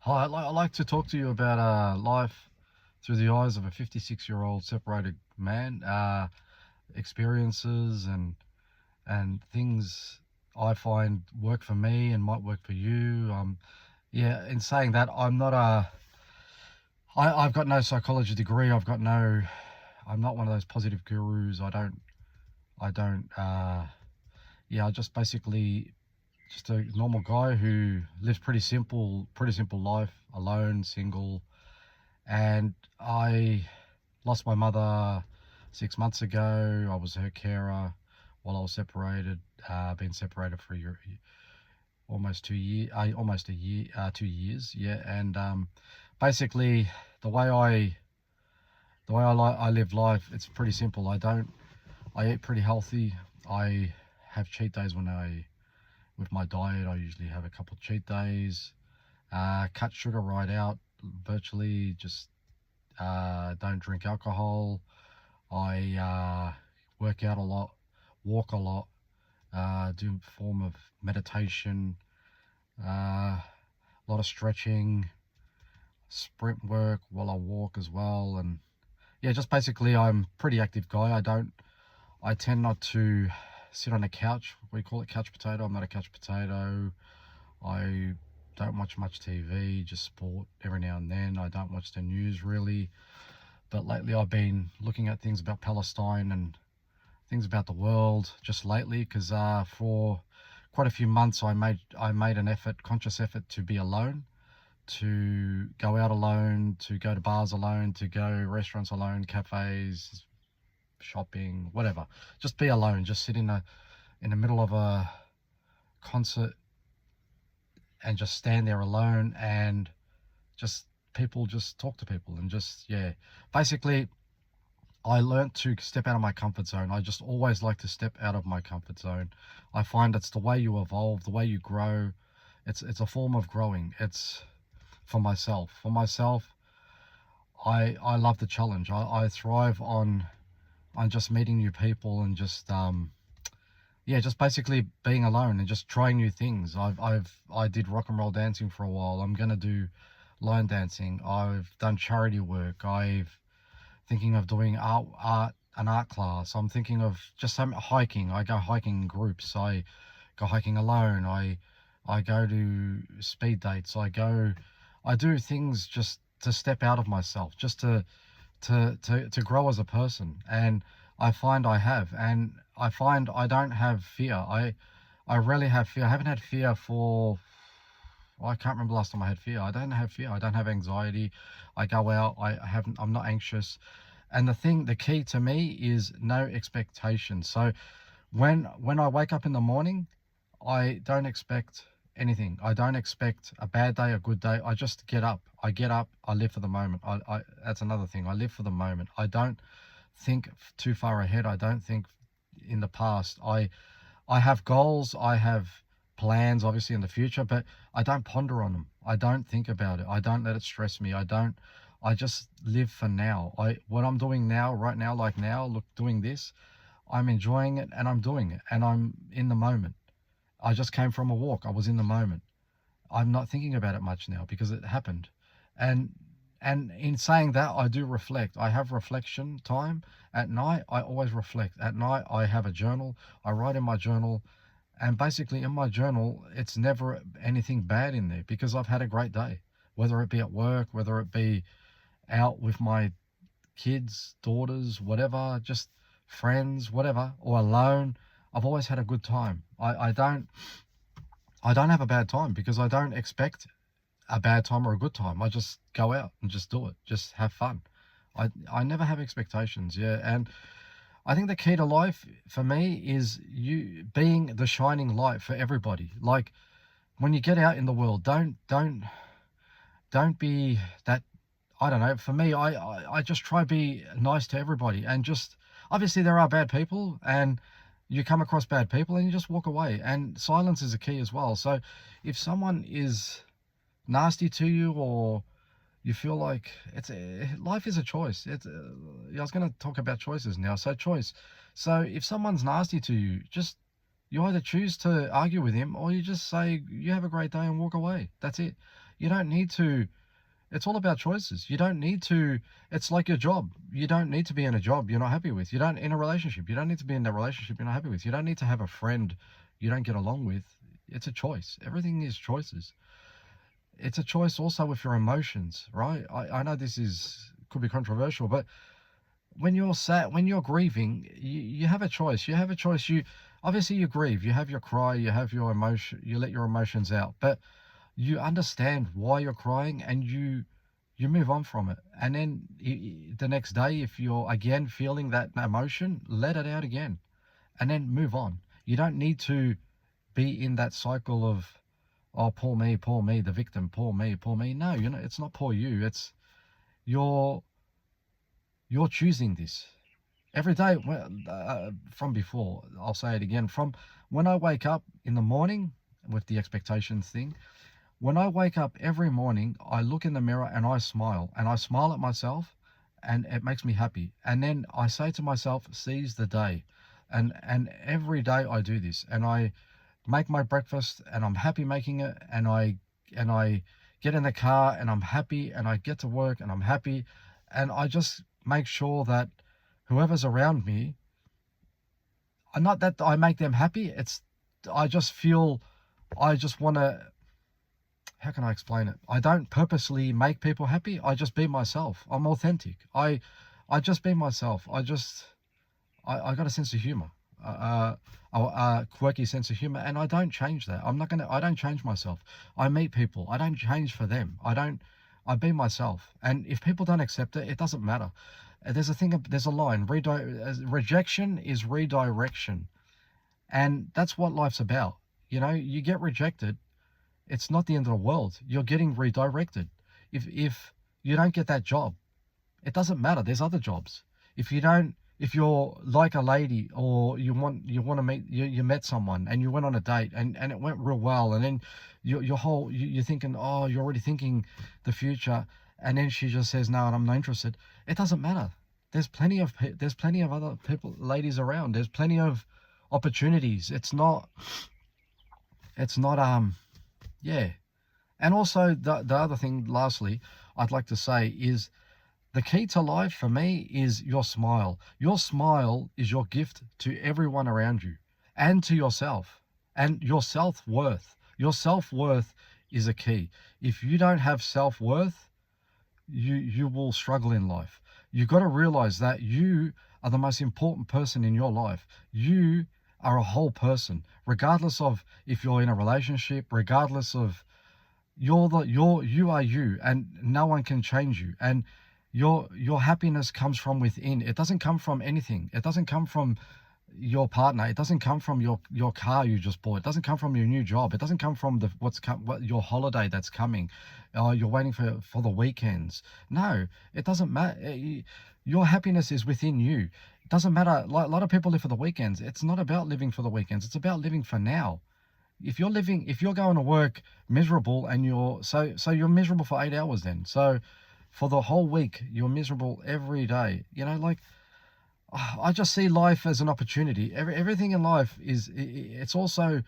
Hi, I'd like to talk to you about life through the eyes of a 56-year-old separated man, experiences and things I find work for me and might work for you. Yeah, in saying that, I've got no psychology degree. I'm not one of those positive gurus. I don't, yeah, I just basically just a normal guy who lives pretty simple life, alone, single. And I lost my mother 6 months ago. I was her carer while I was separated. Been separated for a year, almost 2 years, almost a year, 2 years, yeah. And basically, the way I I live life, it's pretty simple. I eat pretty healthy. I have cheat days with my diet. I usually have a couple of cheat days. Cut sugar right out, virtually. Just don't drink alcohol. I work out a lot, walk a lot, do a form of meditation, a lot of stretching, sprint work while I walk as well. And yeah, just basically I'm a pretty active guy. I tend not to sit on a couch. We call it couch potato. I'm not a couch potato. I don't watch much TV, just sport every now and then. I don't watch the news really. But lately I've been looking at things about Palestine and things about the world just lately, because for quite a few months I made an effort, conscious effort, to be alone, to go out alone, to go to bars alone, to go restaurants alone, cafes, shopping, whatever. Just be alone, just sit in the middle of a concert and just stand there alone, and just just talk to people, and just, yeah, basically I learned to step out of my comfort zone. I just always like to step out of my comfort zone. I find it's the way you evolve, the way you grow. It's a form of growing. It's for myself. For myself, I love the challenge. I thrive on just meeting new people, and just yeah, just basically being alone and just trying new things. I did rock and roll dancing for a while. I'm gonna do line dancing. I've done charity work. I've thinking of doing an art class. I'm thinking of just some hiking. I go hiking in groups. I go hiking alone. I go to speed dates. I do things just to step out of myself, just to grow as a person. And I find I find I don't have fear. I rarely have fear. I haven't had fear for, I can't remember the last time I had fear. I don't have fear. I don't have anxiety. I go out. I'm not anxious. And the key to me is no expectation. So when I wake up in the morning, I don't expect anything. I don't expect a bad day, a good day. I just get up. I get up. I live for the moment. That's another thing. I live for the moment. I don't think too far ahead. I don't think in the past. I have goals. I have plans, obviously, in the future, but I don't ponder on them. I don't think about it. I don't let it stress me. I just live for now. What I'm doing now, right now, like now, look, doing this, I'm enjoying it, and I'm doing it, and I'm in the moment. I just came from a walk. I was in the moment. I'm not thinking about it much now because it happened. And in saying that, I do reflect. I have reflection time at night. I always reflect. At night, I have a journal. I write in my journal, and basically in my journal, it's never anything bad in there, because I've had a great day, whether it be at work, whether it be out with my kids, daughters, whatever, just friends, whatever, or alone. I've always had a good time. I don't have a bad time, because I don't expect a bad time or a good time. I just go out and just do it, just have fun. I never have expectations, yeah. And I think the key to life for me is you being the shining light for everybody. Like, when you get out in the world, don't be that, I don't know. For me, I just try to be nice to everybody, and just, obviously there are bad people, and you come across bad people, and you just walk away. And silence is a key as well. So if someone is nasty to you, or you feel like life is a choice. I was going to talk about choices now. So choice. So if someone's nasty to you, just, you either choose to argue with him, or you just say, you have a great day, and walk away. That's it. You don't need to. It's all about choices. You don't need to. It's like your job. You don't need to be in a job you're not happy with. You don't in a relationship. You don't need to be in a relationship you're not happy with. You don't need to have a friend you don't get along with. It's a choice. Everything is choices. It's a choice also with your emotions, right? I know this could be controversial, but when you're sad, when you're grieving, you have a choice. You have a choice. You obviously you grieve. You have your cry. You have your emotion. You let your emotions out, but you understand why you're crying, and you move on from it. And then the next day, if you're again feeling that emotion, let it out again, and then move on. You don't need to be in that cycle of, oh, poor me, the victim, poor me. No, it's not poor you. It's you're you're choosing this every day. From before, I'll say it again. From when I wake up in the morning with the expectations thing. When I wake up every morning, I look in the mirror and I smile at myself, and it makes me happy. And then I say to myself, seize the day. And every day I do this, and I make my breakfast and I'm happy making it, and I get in the car and I'm happy, and I get to work and I'm happy, and I just make sure that whoever's around me, not that I make them happy, I just feel I just want to, how can I explain it? I don't purposely make people happy. I just be myself. I'm authentic. I just be myself. I got a sense of humor, a quirky sense of humor, and I don't change that. I don't change myself. I meet people. I don't change for them. I be myself. And if people don't accept it, it doesn't matter. There's a line, rejection is redirection. And that's what life's about. You get rejected, it's not the end of the world. You're getting redirected. If you don't get that job, it doesn't matter. There's other jobs. If you're like a lady, or you want to meet, you met someone and you went on a date, and it went real well, and then you're thinking, oh, you're already thinking the future, and then she just says no, and I'm not interested. It doesn't matter. There's plenty of other people, ladies around. There's plenty of opportunities. It's not yeah. And also the other thing, lastly, I'd like to say is the key to life for me is your smile. Your smile is your gift to everyone around you and to yourself, and your self-worth. Your self-worth is a key. If you don't have self-worth, you will struggle in life. You've got to realize that you are the most important person in your life. You are a whole person, regardless of if you're in a relationship, regardless of you are you, and no one can change you. And your happiness comes from within. It doesn't come from anything. It doesn't come from your partner. It doesn't come from your car you just bought. It doesn't come from your new job. It doesn't come from what your holiday that's coming. You're waiting for the weekends. No, it doesn't matter. Your happiness is within you. It doesn't matter. Like, a lot of people live for the weekends. It's not about living for the weekends. It's about living for now. If you're going to work miserable, and you're miserable for 8 hours, then so for the whole week you're miserable every day. I just see life as an opportunity. Everything in life it's also